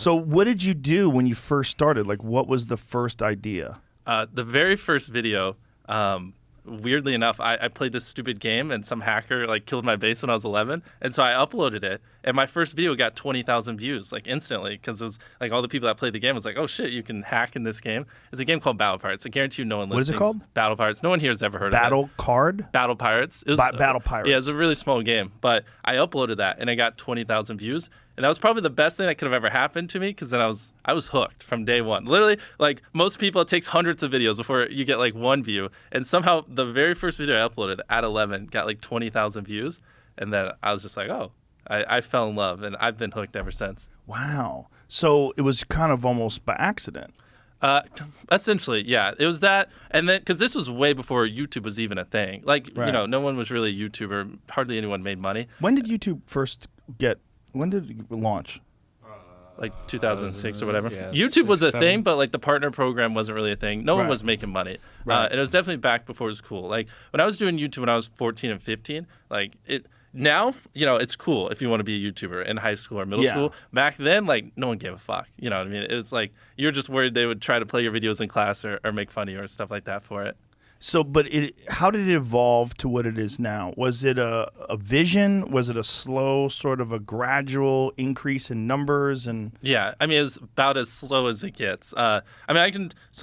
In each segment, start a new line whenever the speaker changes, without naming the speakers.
So what did you do when you first started? Like, what was the first idea?
The very first video, weirdly enough, I played this stupid game and some hacker like killed my base when I was 11, and so I uploaded it. And my first video got 20,000 views like instantly because it was like all the people that played the game was like, "Oh shit, you can hack in this game." It's a game called Battle Pirates. I guarantee you, no one listening.
What is it called?
Battle Pirates. No one here has ever heard of it.
Battle card?
Battle Pirates. It was,
Battle Pirates.
Yeah, it was a really small game, but I uploaded that and I got 20,000 views. And that was probably the best thing that could have ever happened to me because then I was hooked from day one. Literally, like most people, it takes hundreds of videos before you get like one view. And somehow the very first video I uploaded at 11 got like 20,000 views. And then I was just like, oh, I fell in love and I've been hooked ever since.
Wow. So it was kind of almost by accident.
Essentially, yeah. It was that. And then because this was way before YouTube was even a thing. Like,
Right.
you know, no one was really a YouTuber. Hardly anyone made money.
When did YouTube first when did it launch?
Like 2006 or whatever.
Yeah,
YouTube was a
6, 7.
thing, but like the partner program wasn't really a thing. No one
Right.
was making money.
Right.
And it was definitely back before it was cool. Like when I was doing YouTube when I was 14 and 15, like now, you know, it's cool if you want to be a YouTuber in high school or middle
Yeah.
school. Back then, like no one gave a fuck. You know what I mean? It was like you're just worried they would try to play your videos in class or make fun of you or stuff like that for it.
So, but how did it evolve to what it is now? Was it a vision? Was it a slow, sort of a gradual increase in numbers? And
Yeah, I mean, it's about as slow as it gets. So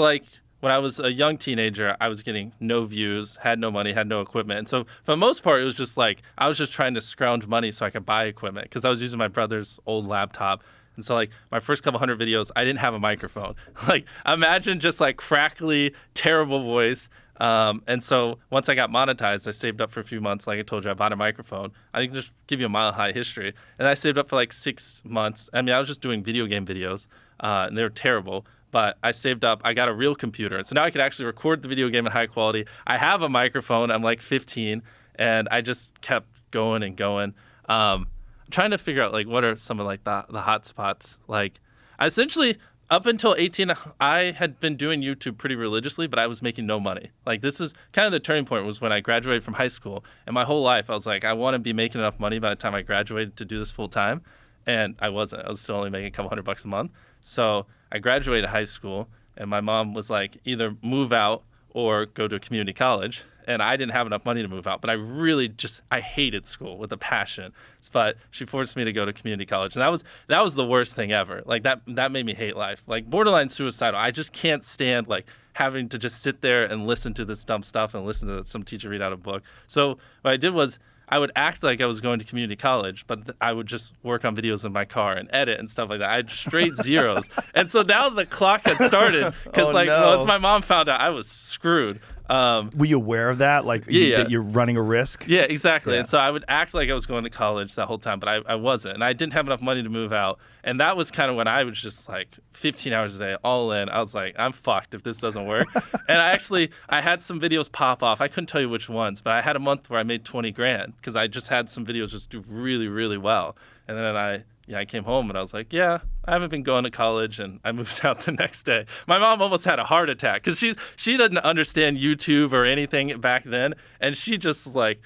like when I was a young teenager, I was getting no views, had no money, had no equipment. And so for the most part, it was just like I was just trying to scrounge money so I could buy equipment because I was using my brother's old laptop. And so like my first couple hundred videos, I didn't have a microphone. Like imagine just like crackly, terrible voice. And so once I got monetized, I saved up for a few months. Like I told you, I bought a microphone. I can just give you a mile high history. And I saved up for like 6 months. I mean, I was just doing video game videos, and they were terrible. But I saved up. I got a real computer. So now I could actually record the video game in high quality. I have a microphone. I'm like 15. And I just kept going and going. I'm trying to figure out like what are some of like the hot spots. Like essentially up until 18, I had been doing YouTube pretty religiously, but I was making no money. Like this is kind of the turning point was when I graduated from high school. And my whole life, I was like, I want to be making enough money by the time I graduated to do this full time. And I wasn't. I was still only making a couple $100 a month. So I graduated high school, and my mom was like, either move out or go to a community college. And I didn't have enough money to move out, but I hated school with a passion. But she forced me to go to community college, and that was the worst thing ever. Like that made me hate life. Like borderline suicidal. I just can't stand like having to just sit there and listen to this dumb stuff and listen to some teacher read out a book. So what I did was I would act like I was going to community college, but I would just work on videos in my car and edit and stuff like that. I had straight zeros. And so now the clock had started because once my mom found out, I was screwed.
were you aware of that? Like that you're running a risk?
Yeah, exactly.
Yeah.
And so I would act like I was going to college that whole time, but I wasn't. And I didn't have enough money to move out. And that was kind of when I was just like 15 hours a day, all in. I was like, I'm fucked if this doesn't work. And I had some videos pop off. I couldn't tell you which ones, but I had a month where I made 20 grand because I just had some videos just do really, really well. And then I came home and I was like, I haven't been going to college, and I moved out the next day. My mom almost had a heart attack because she didn't understand YouTube or anything back then, and she was like,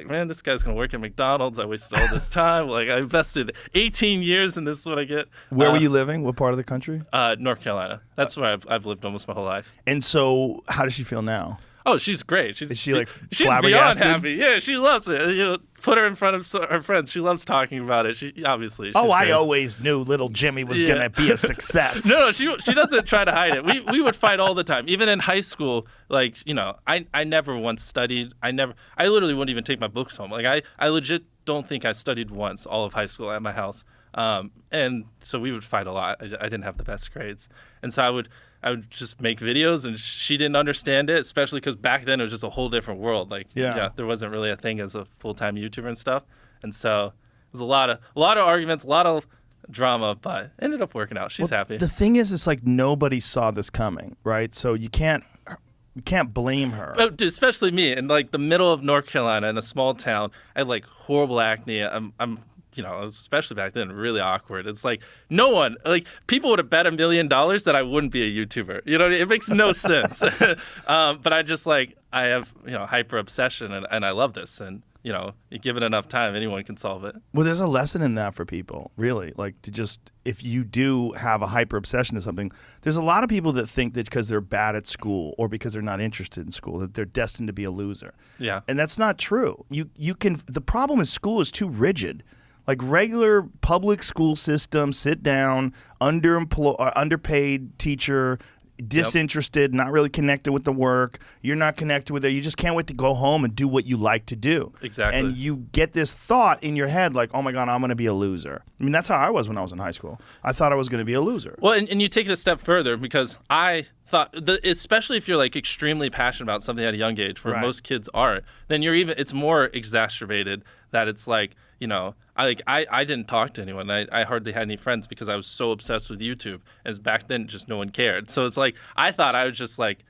man, this guy's gonna work at McDonald's. I wasted all this time. Like I invested 18 years, and this is what I get.
Where were you living? What part of the country?
North Carolina. That's where I've lived almost my whole life.
And so, how does she feel now?
Oh, she's great.
Is she like
she's beyond
flabbergasted?
happy. Yeah, she loves it. You know, put her in front of her friends. She loves talking about it. She's
I
great.
always knew little Jimmy was gonna be a success.
No, she doesn't try to hide it. We would fight all the time. Even in high school, like, you know, I never once studied. I literally wouldn't even take my books home. Like I legit don't think I studied once all of high school at my house. And so we would fight a lot. I didn't have the best grades. And so I would just make videos, and she didn't understand it, especially because back then it was just a whole different world. Like, there wasn't really a thing as a full-time YouTuber and stuff. And so it was a lot of arguments, a lot of drama, but it ended up working out. She's happy.
The thing is, it's like nobody saw this coming, right? So you can't blame her.
Oh, dude, especially me in like the middle of North Carolina in a small town. I had like horrible acne. I'm you know, especially back then, really awkward. It's like no one, like people would have bet $1 million that I wouldn't be a YouTuber. You know, it makes no sense. But I just like, I have, you know, hyper obsession, and I love this. And, you give it enough time, anyone can solve it.
Well, there's a lesson in that for people, really. Like to just, if you do have a hyper obsession to something, there's a lot of people that think that because they're bad at school or because they're not interested in school, that they're destined to be a loser.
Yeah.
And that's not true. The problem is school is too rigid. Like regular public school system, sit down, underpaid teacher, disinterested, not really connected with the work. You're not connected with it. You just can't wait to go home and do what you like to do.
Exactly.
And you get this thought in your head like, oh my God, I'm going to be a loser. I mean, that's how I was when I was in high school. I thought I was going to be a loser.
Well, and you take it a step further because I thought, especially if you're like extremely passionate about something at a young age, where most kids aren't, then it's more exacerbated that it's like, I didn't talk to anyone. I hardly had any friends because I was so obsessed with YouTube. As back then, just no one cared. So it's like I thought I was just like,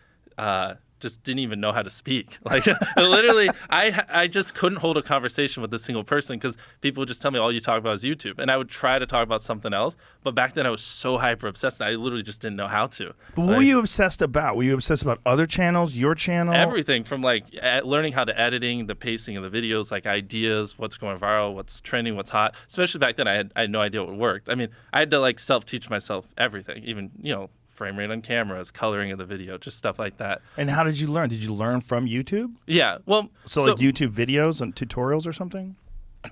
just didn't even know how to speak. Like literally, I just couldn't hold a conversation with a single person because people would just tell me all you talk about is YouTube, and I would try to talk about something else. But back then, I was so hyper obsessed, I literally just didn't know how to.
But what were you obsessed about? Were you obsessed about other channels, your channel?
Everything from like learning how to editing, the pacing of the videos, like ideas, what's going viral, what's trending, what's hot. Especially back then, I had no idea what worked. I mean, I had to like self-teach myself everything, even frame rate on cameras, coloring of the video, just stuff like that.
And how did you learn? Did you learn from YouTube?
Yeah, well,
so like YouTube videos and tutorials or something?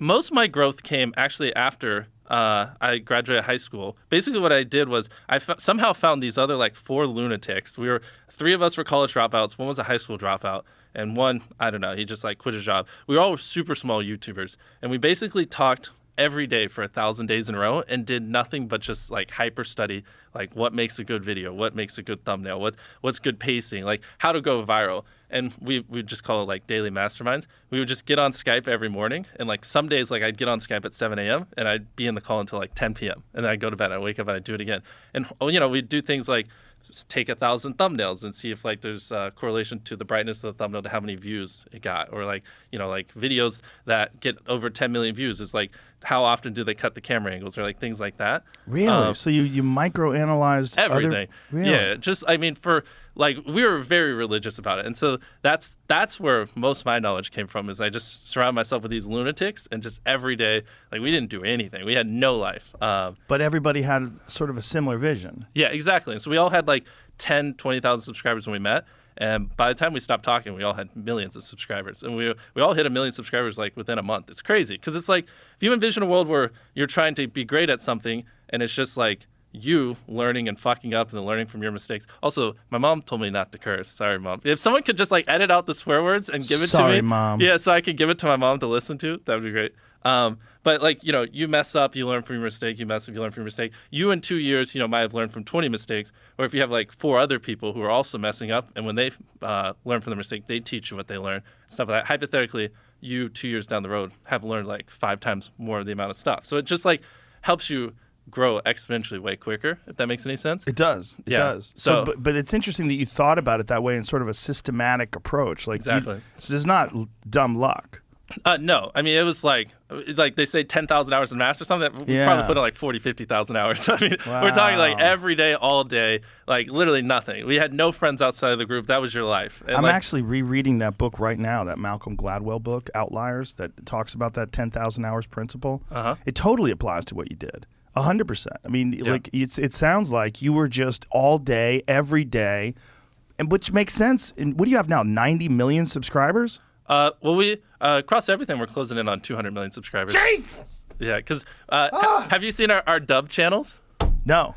Most of my growth came actually after I graduated high school. Basically what I did was I somehow found these other like 4 lunatics. 3 of us were college dropouts, one was a high school dropout, and one, I don't know, he just like quit his job. We were all super small YouTubers, and we basically talked every day for 1,000 days in a row and did nothing but just like hyper study, like what makes a good video, what makes a good thumbnail, what's good pacing, like how to go viral. And we just call it like daily masterminds. We would just get on Skype every morning, and like some days like I'd get on Skype at 7 a.m. and I'd be in the call until like 10 p.m. and then I'd go to bed, I'd wake up and I'd do it again. And we'd do things like just take 1,000 thumbnails and see if like there's a correlation to the brightness of the thumbnail to how many views it got, or like like videos that get over 10 million views is like how often do they cut the camera angles, or like things like that.
Really? So you micro-analyzed
everything.
Really?
Yeah, just I mean for like we were very religious about it, and so that's where most of my knowledge came from. Is I just surround myself with these lunatics, and just every day, like we didn't do anything. We had no life.
But everybody had sort of a similar vision.
Yeah, exactly. And so we all had like 10, 20,000 subscribers when we met. And by the time we stopped talking, we all had millions of subscribers. And we all hit 1 million subscribers like within a month. It's crazy because it's like if you envision a world where you're trying to be great at something and it's just like you learning and fucking up and then learning from your mistakes. Also, my mom told me not to curse. Sorry, Mom. If someone could just like edit out the swear words and give it to me.
Sorry, Mom.
Yeah, so I could give it to my mom to listen to. That would be great. But like, you mess up, you learn from your mistake, you mess up, you learn from your mistake. You in 2 years, might have learned from 20 mistakes. Or if you have like 4 other people who are also messing up, and when they learn from their mistake, they teach you what they learn, stuff like that. Hypothetically, you 2 years down the road have learned like 5 times more of the amount of stuff. So it just like helps you grow exponentially way quicker, if that makes any sense.
It does. It does. So but it's interesting that you thought about it that way in sort of a systematic approach. Like
exactly.
So it's not dumb luck.
No, I mean, it was like they say 10,000 hours in math or something. We probably put in like 40, 50,000 hours. I mean, We're talking like every day, all day, like literally nothing. We had no friends outside of the group. That was your life. And
I'm actually rereading that book right now, that Malcolm Gladwell book, Outliers, that talks about that 10,000 hours principle. It totally applies to what you did. 100%. I mean, like it sounds like you were just all day, every day, and which makes sense. And what do you have now? 90 million subscribers?
Well, we across everything, we're closing in on 200 million subscribers.
Jesus!
Yeah, because have you seen our dub channels?
No.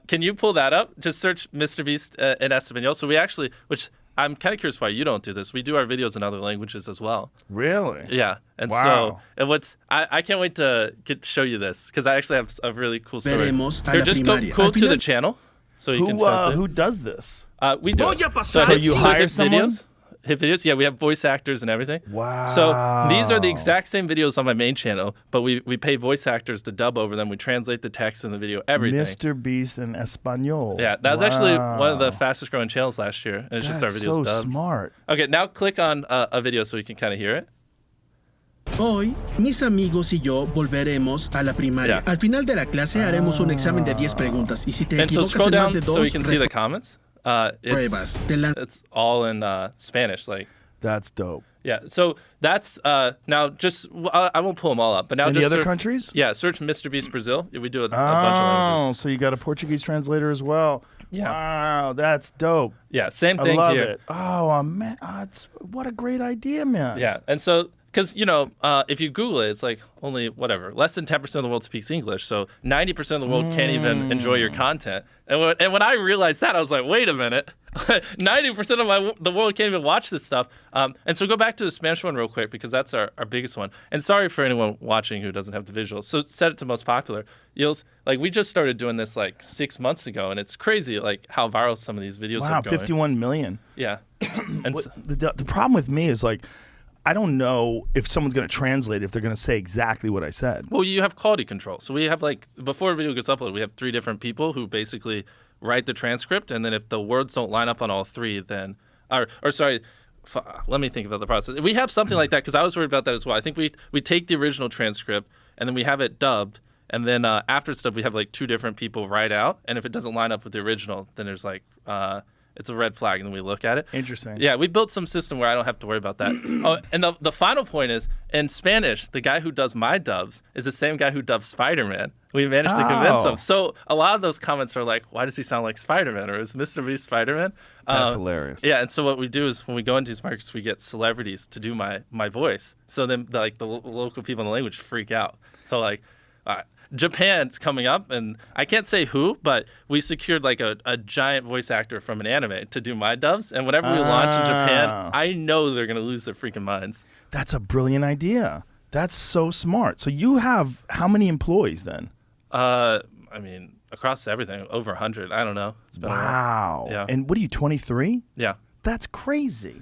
Can you pull that up? Just search Mr. Beast in Espanol. So we actually, which I'm kind of curious why you don't do this. We do our videos in other languages as well.
Really?
Yeah. And
wow.
So I can't wait to get to show you this because I actually have a really cool story. Here, just go to the channel so you can translate.
Who does this?
We do.
So you hire someone?
Hit videos. Yeah, we have voice actors and everything.
Wow.
So these are the exact same videos on my main channel, but we pay voice actors to dub over them. We translate the text in the video, everything.
Mr. Beast in Espanol.
Yeah, that was actually one of the fastest growing channels last year. And it's just our videos dubbed.
So smart.
Okay, now click on a video so we can kind of hear it.
Hoy, mis amigos y yo volveremos a la primaria. Al final de la clase haremos un examen de 10 preguntas y si te equivocas
scroll
en
down
más de 2
so we can see the comments.
pruebas.
It's all in Spanish, like.
That's dope.
Yeah, so that's now just I won't pull them all up, but now
in
just
the other countries.
Yeah, search Mr. Beast Brazil. We do a bunch of languages.
So you got a Portuguese translator as well.
Yeah.
Wow, that's dope.
Yeah, same thing
I love
here.
it. Oh man, what a great idea, man.
Yeah, and so because if you Google it, it's like only less than 10% of the world speaks English, so 90% of the world can't even enjoy your content. And when I realized that, I was like, wait a minute. 90% of the world can't even watch this stuff. And so go back to the Spanish one real quick because that's our biggest one. And sorry for anyone watching who doesn't have the visuals. So set it to most popular. We just started doing this like 6 months ago, and it's crazy like how viral some of these videos are going.
51 million.
Yeah. And
the problem with me is like, I don't know if someone's going to translate if they're going to say exactly what I said.
Well, you have quality control. So we have before a video gets uploaded, we have 3 different people who basically write the transcript, and then if the words don't line up on all 3, then let me think about the process. We have something like that because I was worried about that as well. I think we take the original transcript and then we have it dubbed, and then after stuff we have like 2 different people write out, and if it doesn't line up with the original, then there's like it's a red flag, and then we look at it.
Interesting.
Yeah, we built some system where I don't have to worry about that. Oh, and the final point is, in Spanish, the guy who does my dubs is the same guy who dubs Spider-Man. We managed to convince him. So a lot of those comments are like, why does he sound like Spider-Man? Or is Mr. Beast Spider-Man?
That's hilarious.
Yeah, and so what we do is when we go into these markets, we get celebrities to do my voice. So then the local people in the language freak out. So Japan's coming up, and I can't say who, but we secured like a giant voice actor from an anime to do my dubs. And whenever we launch in Japan, I know they're going to lose their freaking minds.
That's a brilliant idea. That's so smart. So you have how many employees then?
I mean, across everything, over 100. I don't know. It's been
wow.
Yeah.
And what are you, 23?
Yeah.
That's crazy.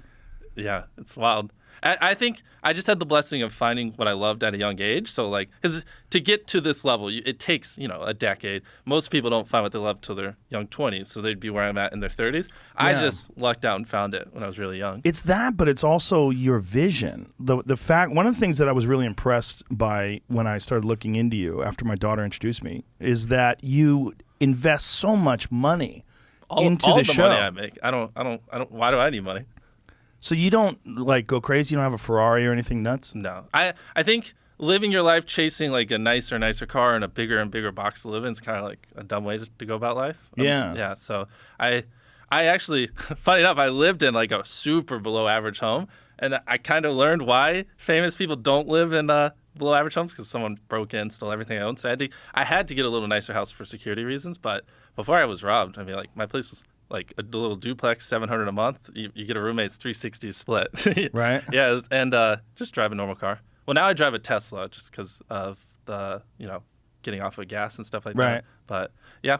Yeah, it's wild. I think I just had the blessing of finding what I loved at a young age. So, because to get to this level, it takes, a decade. Most people don't find what they love till their young 20s, so they'd be where I'm at in their 30s. Yeah. I just lucked out and found it when I was really young.
It's that, but it's also your vision. The fact, one of the things that I was really impressed by when I started looking into you after my daughter introduced me is that you invest so much money into
all
the
the
show.
Money I make. I don't. Why do I need money?
So you don't go crazy? You don't have a Ferrari or anything nuts?
No. I think living your life chasing like a nicer and nicer car and a bigger and bigger box to live in is kind of like a dumb way to go about life.
Yeah.
Yeah. So I actually, funny enough, I lived in like a super below average home, and I kind of learned why famous people don't live in below average homes because someone broke in, stole everything I owned. So I had to get a little nicer house for security reasons. But before I was robbed, I mean, like my place was like a little duplex, $700 a month. You get a roommate's $360 split.
Right.
Yeah, and just drive a normal car. Well, now I drive a Tesla just because of the getting off of gas and stuff like that. But yeah,